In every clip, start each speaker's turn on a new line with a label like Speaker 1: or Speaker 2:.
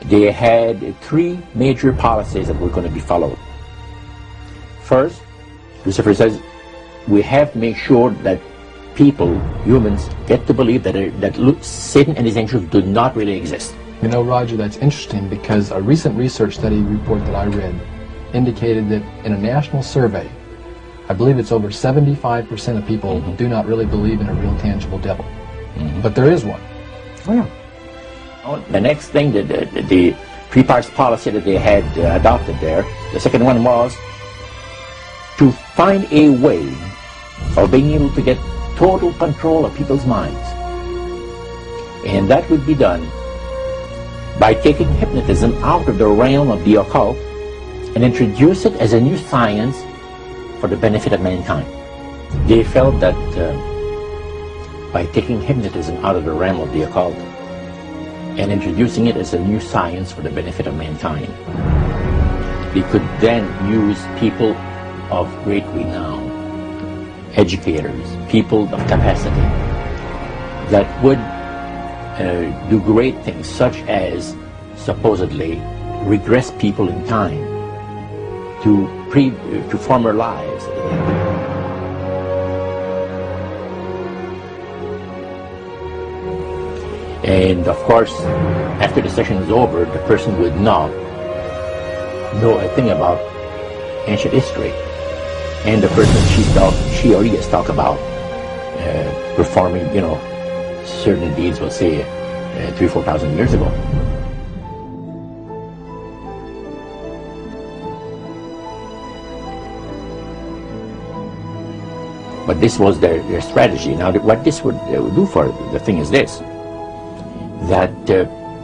Speaker 1: they had three major policies that were going to be followed. First, Lucifer says, we have to make sure that people, humans, get to believe that Satan and his angels do not really exist.
Speaker 2: You know, Roger, that's interesting because a recent research study report that I read indicated that in a national survey, I believe it's over 75% of people do not really believe in a real tangible devil. But there is one.
Speaker 1: Oh, yeah. The next thing, the three-parts policy that they had adopted there, the second one was to find a way of being able to get total control of people's minds. And that would be done by taking hypnotism out of the realm of the occult and introduce it as a new science for the benefit of mankind. They felt that by taking hypnotism out of the realm of the occult and introducing it as a new science for the benefit of mankind, they could then use people of great renown, educators, people of capacity, that would do great things, such as supposedly regress people in time to former lives. And of course, after the session is over, the person would not know a thing about ancient history. And the person she or he has talked about performing, certain deeds, we'll say, 3,000 or 4,000 years ago. But this was their strategy. Now, what this would do for the thing is this, that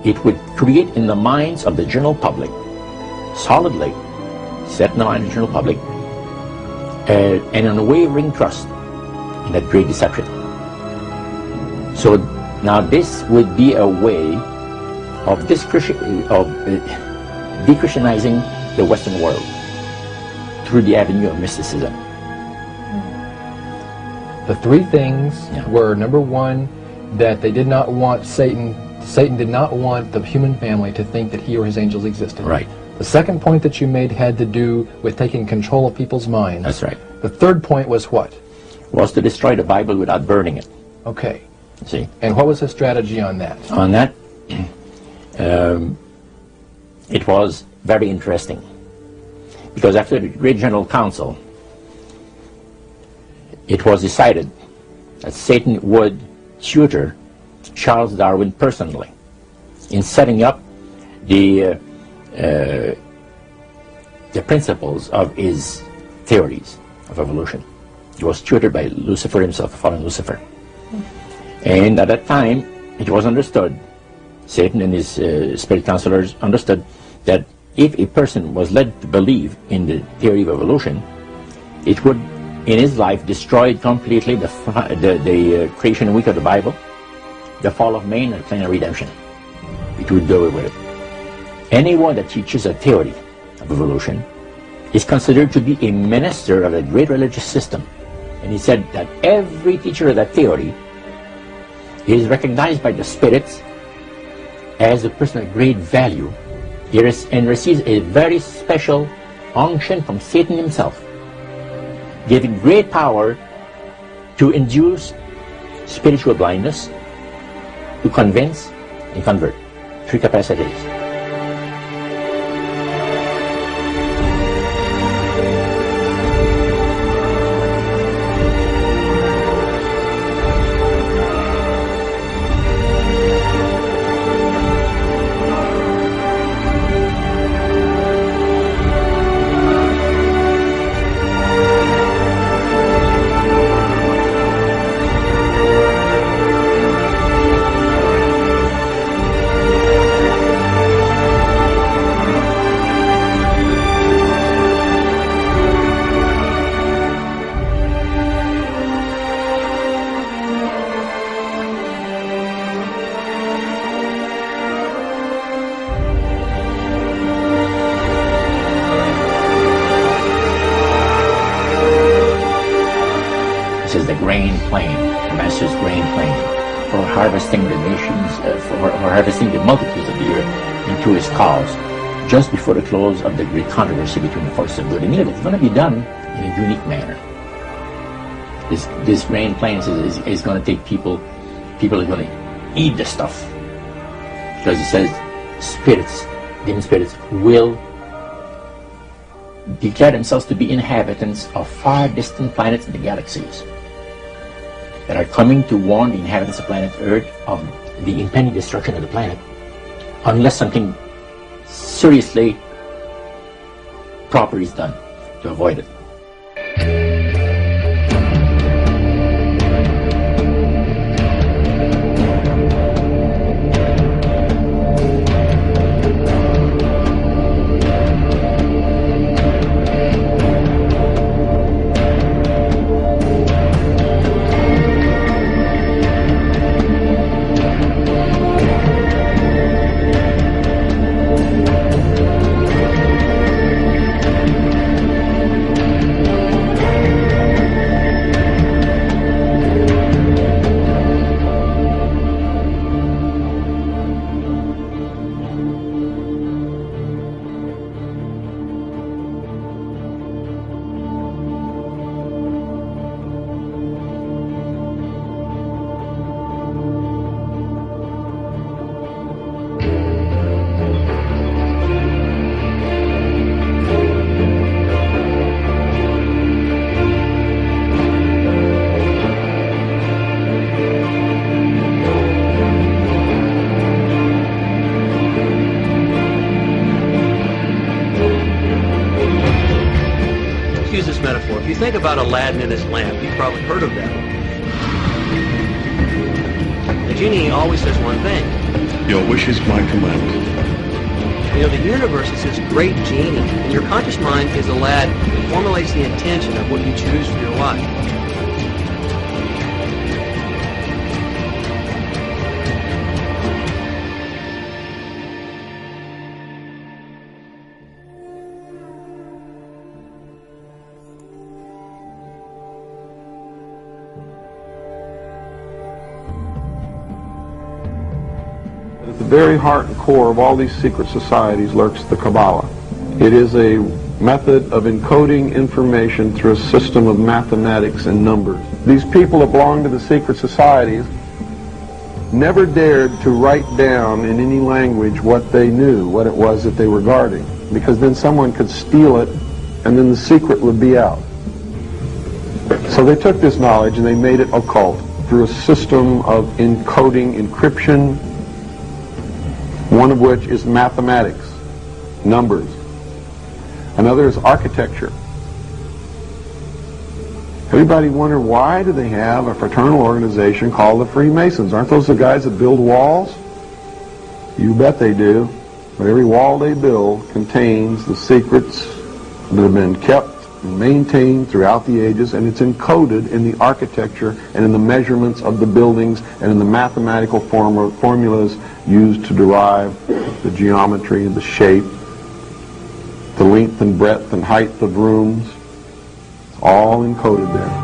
Speaker 1: it would create in the minds of the general public, solidly set in the mind of the general public, an unwavering trust in that great deception. So now this would be a way of de-Christianizing the Western world through the avenue of mysticism.
Speaker 2: The three things were, number one, that they did not want Satan did not want the human family to think that he or his angels existed.
Speaker 1: Right.
Speaker 2: The second point that you made had to do with taking control of people's minds.
Speaker 1: That's right.
Speaker 2: The third point was what?
Speaker 1: Was to destroy the Bible without burning it.
Speaker 2: Okay.
Speaker 1: See?
Speaker 2: And what was his strategy on that?
Speaker 1: On that, it was very interesting. Because after the Great General Council, it was decided that Satan would tutor Charles Darwin personally in setting up the principles of his theories of evolution. He was tutored by Lucifer himself, the fallen Lucifer. And at that time, it was understood, Satan and his spirit counselors understood, that if a person was led to believe in the theory of evolution, it would, in his life, destroy completely the creation week of the Bible, the fall of man, and the plan of redemption. It would do away with it. Anyone that teaches a theory of evolution is considered to be a minister of a great religious system. And he said that every teacher of that theory is recognized by the spirits as a person of great value and receives a very special unction from Satan himself, giving great power to induce spiritual blindness, to convince and convert. Three capacities. This is the grain plane, the master's grain plane. for harvesting the nations, for harvesting the multitudes of the earth into his cause, just before the close of the great controversy between the forces of good and evil. It's going to be done in a unique manner. This grain plants is going to take people are going to eat the stuff. Because it says spirits, demon spirits, will declare themselves to be inhabitants of far distant planets in the galaxies that are coming to warn the inhabitants of planet Earth of the impending destruction of the planet unless something seriously proper is done to avoid it.
Speaker 3: Use this metaphor. If you think about Aladdin and his lamp, you've probably heard of that one. The genie always says one thing.
Speaker 4: Your wish is my command.
Speaker 3: You know, the universe is this great genie, and your conscious mind is Aladdin. It formulates the intention of what you choose for your life.
Speaker 5: At the very heart and core of all these secret societies lurks the Kabbalah. It is a method of encoding information through a system of mathematics and numbers. These people that belong to the secret societies never dared to write down in any language what they knew, what it was that they were guarding, because then someone could steal it and then the secret would be out. So they took this knowledge and they made it occult through a system of encoding, encryption, one of which is mathematics, numbers. Another is architecture. Everybody wonder, why do they have a fraternal organization called the Freemasons? Aren't those the guys that build walls? You bet they do. But every wall they build contains the secrets that have been kept and maintained throughout the ages, and it's encoded in the architecture and in the measurements of the buildings and in the mathematical formulas used to derive the geometry and the shape, the length and breadth and height of rooms. It's all encoded there.